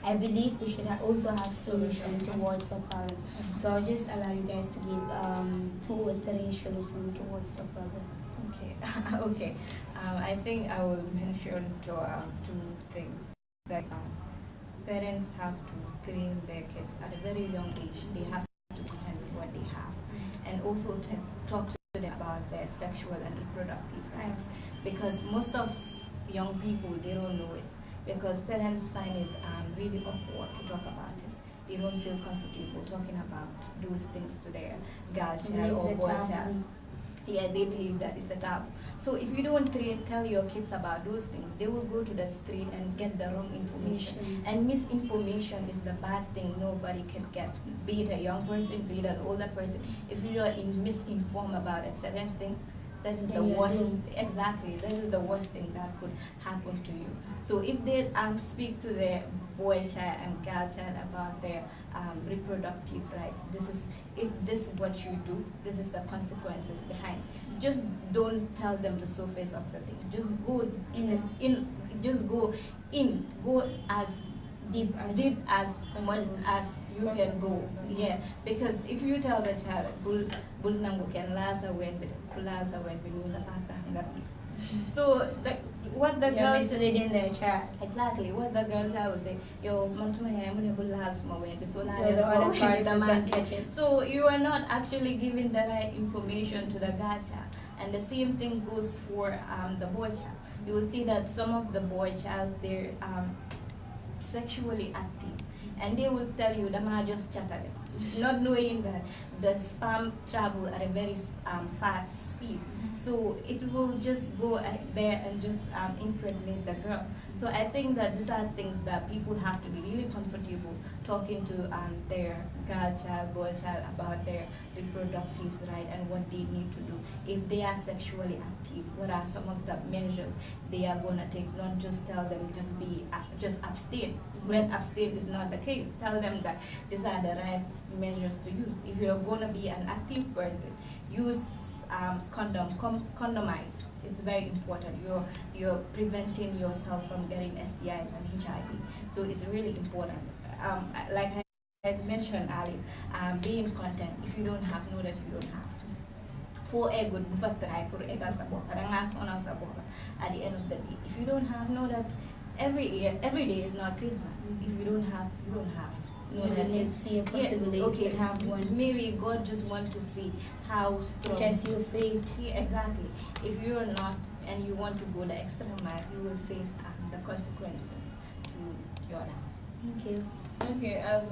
I believe we should also have solution towards the problem. So I'll just allow you guys to give 2 or 3 solutions towards the problem. Okay. Okay. I think I will mention 2 things. That parents have to train their kids at a very young age. They have to contend with what they have, and also talk to them about their sexual and reproductive rights. Because most of young people, they don't know it, because parents find it really awkward to talk about it. They don't feel comfortable talking about those things to their girl child or boy child. Yeah, they believe that it's a taboo. So if you don't tell your kids about those things, they will go to the street and get the wrong information. And misinformation is the bad thing nobody can get. Be it a young person, be it an older person. If you are misinformed about a certain thing, that is the worst. Exactly, that is the worst thing that could happen to you. So if they speak to their boy child and girl child about their reproductive rights, if this is what you do, this is the consequences behind. Just don't tell them the surface of the thing. Just go go as deep as much as you can go. Yeah, because if you tell the child bul nangu ken laza when so what the girl misleading the child. Exactly what the girl child will say, yo mantuma ya mune bul laza when so the other parts can catch it. So you are not actually giving the right information to the girl child. And the same thing goes for the boy child. You will see that some of the boy childs, they're sexually active, and they will tell you, "Dama just chatted." not knowing that the sperm travel at a very fast speed. So it will just go there and just impregnate the girl. So I think that these are things that people have to be really comfortable talking to their girl child, boy child about their reproductive right and what they need to do. If they are sexually active, what are some of the measures they are going to take? Not just tell them just abstain. When abstain is not the case, tell them that these are the right measures to use. If you're going to be an active person, use condomize. It's very important. You're preventing yourself from getting STIs and HIV. So it's really important. Like I mentioned earlier, being content. If you don't have, know that you don't have. For a good try for a at the end of the day. If you don't have, know that every day is not Christmas. If you don't have, you don't have. No, let's see a possibility. Yeah, okay, have one. Maybe God just want to see how strong. Just your faith. Yeah, exactly. If you are not and you want to go the extra mile, you will face the consequences to your life. Thank you. Okay, as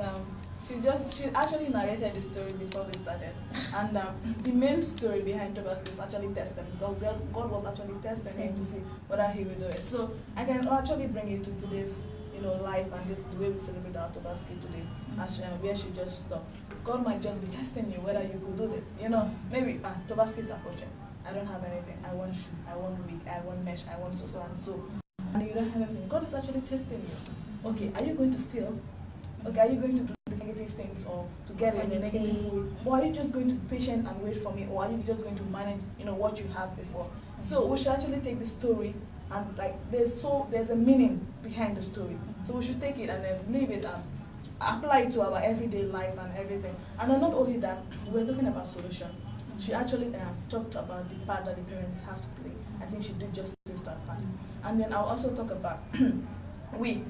she actually narrated the story before we started, and the main story behind Tobaski is actually testing. God was actually testing him to see whether he will do it. So I can actually bring it to today's life and this the way we celebrate our Tobaski today, where she just stopped. God might just be testing you whether you could do this. Maybe Tobaski is approaching. I don't have anything. I want shoe. I want wig. I want mesh. I want so and so. And you don't have anything. God is actually testing you. Okay, are you going to steal? Okay, are you going to do the negative things or to get in a negative way? Or are you just going to be patient and wait for me? Or are you just going to manage, what you had before? So we should actually take the story and there's a meaning behind the story. So we should take it and then leave it and apply it to our everyday life and everything. And then not only that, we're talking about solution. She actually talked about the part that the parents have to play. I think she did justice to that part. And then I'll also talk about we,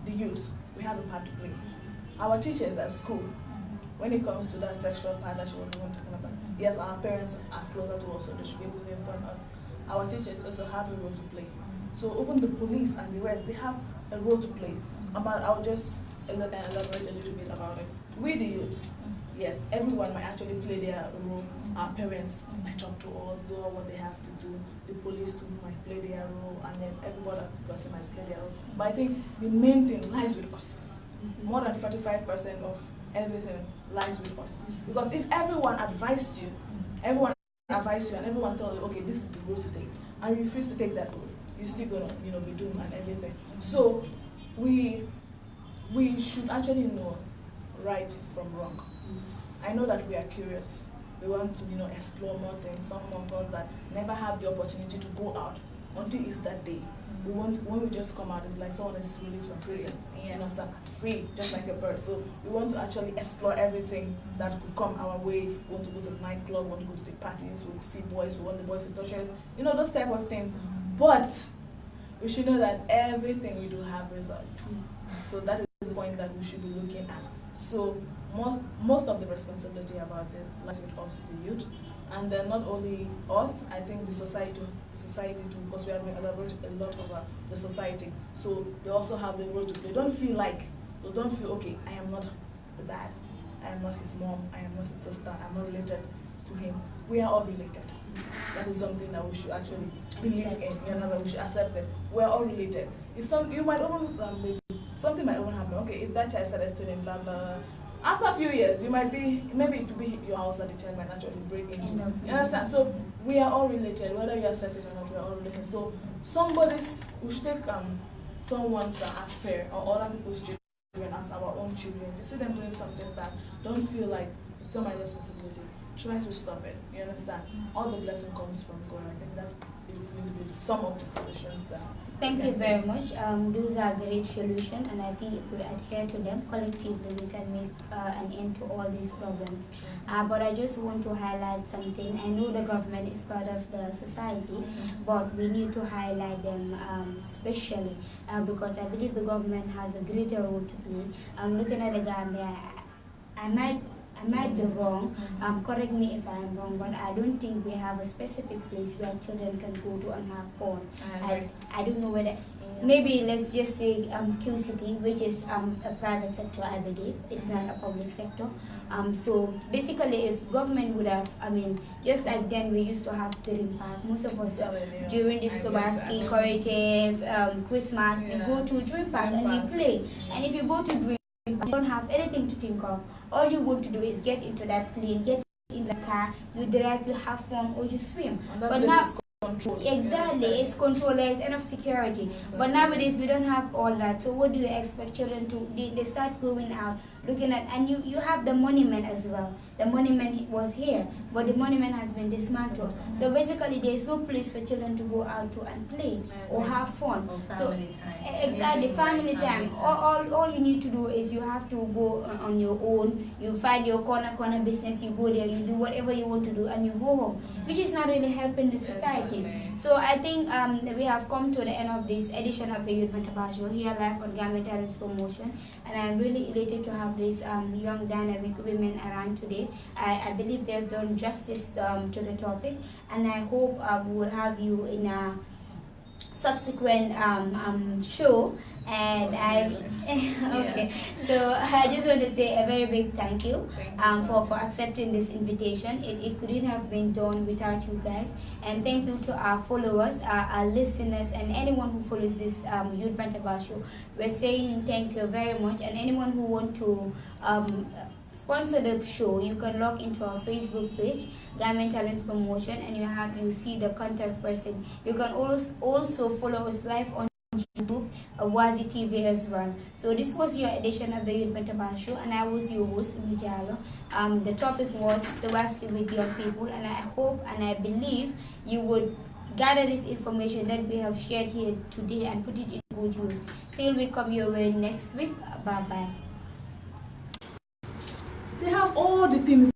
the youths, we have a part to play. Our teachers at school, when it comes to that sexual part that she was even talking about, yes, our parents are closer to us, so they should be able to inform us. Our teachers also have a role to play. So even the police and the rest, they have a role to play. I'll just elaborate a little bit about it. We the youths, yes, everyone might actually play their role. Our parents might talk to us, do all what they have to do. The police too might play their role, and then every other person might play their role. But I think the main thing lies with us. More than 45% of everything lies with us. Because if everyone advised you, and everyone told you, okay, this is the road to take, and you refuse to take that road, you're still gonna, be doomed and everything. So we should actually know right from wrong. I know that we are curious. We want to, explore more things. Some of us that never have the opportunity to go out until it's that day. We want, when we just come out, it's like someone is released from prison. Free, just like a bird. So we want to actually explore everything that could come our way. We want to go to the nightclub, we want to go to the parties, we see boys, we want the boys to touch us, those type of things. But we should know that everything we do have results. So that is the point that we should be looking at. So most of the responsibility about this lies with us, the youth, and then not only us, I think the society too, because we have been elaborating a lot over the society. So they also have the role to play. They don't feel okay, I am not the dad, I am not his mom, I am not his sister, I'm not related to him. We are all related. That is something that we should actually believe in. That we should accept that we are all related. If something might even happen. Okay, if that child started stealing, blah blah. After a few years, you might be, maybe it will be your house that the child might actually break into. You understand? So we are all related, whether you accept it or not. We are all related. So we should take someone's affair or other people's children as our own children. If you see them doing something bad, don't feel like it's not my responsibility. Try to stop it. You understand? All the blessing comes from God. I think that is going to be some of the solutions that. Thank you very much. Those are great solutions, and I think if we adhere to them collectively, we can make an end to all these problems. But I just want to highlight something. I know the government is part of the society, but we need to highlight them specially because I believe the government has a greater role to play. Looking at the Gambia, I might be wrong, correct me if I am wrong, but I don't think we have a specific place where children can go to and have fun. I don't know whether maybe let's just say QCT, which is a private sector, I believe. It's not a public sector. So basically, if government would have, I mean, just like then we used to have the impact. Most of us during this Tobaski, Corrective, Christmas, we go to Dream Park and we play. And if you go to Dream Park, you don't have anything to think of. All you want to do is get into that plane, get in the car, you drive, you have fun, or you swim. But now, control. exactly, it's control, there's enough security. Exactly. But nowadays we don't have all that. So what do you expect children to? They start going out, looking at, and you have the monument as well. The monument was here, but the monument has been dismantled. So basically there is no place for children to go out to and play or have fun. Or So family time. exactly, family time. All you need to do is you have to go on your own. You find your corner business, you go there, you do whatever you want to do, and you go home, which is not really helping the society. So I think we have come to the end of this edition of the Youth Bantaba Show here live on Gambian Talents Promotion, and I'm really elated to have these young dynamic women around today. I believe they've done justice to the topic, and I hope we will have you in a subsequent show. And okay, so I just want to say a very big thank you for accepting this invitation. It couldn't have been done without you guys. And thank you to our followers, our listeners, and anyone who follows this Youth Bantaba Show. We're saying thank you very much. And anyone who want to sponsor the show, you can log into our Facebook page, Gambian Talents Promotion, and you see the contact person. You can also follow us live on YouTube, Wazi TV as well. So this was your edition of the Youth Bantaba Show, and I was your host, Oumie Jallow. The topic was Tobaski with young people, and I hope and I believe you would gather this information that we have shared here today and put it in good use. Till we come your way next week. Bye bye. They have all the things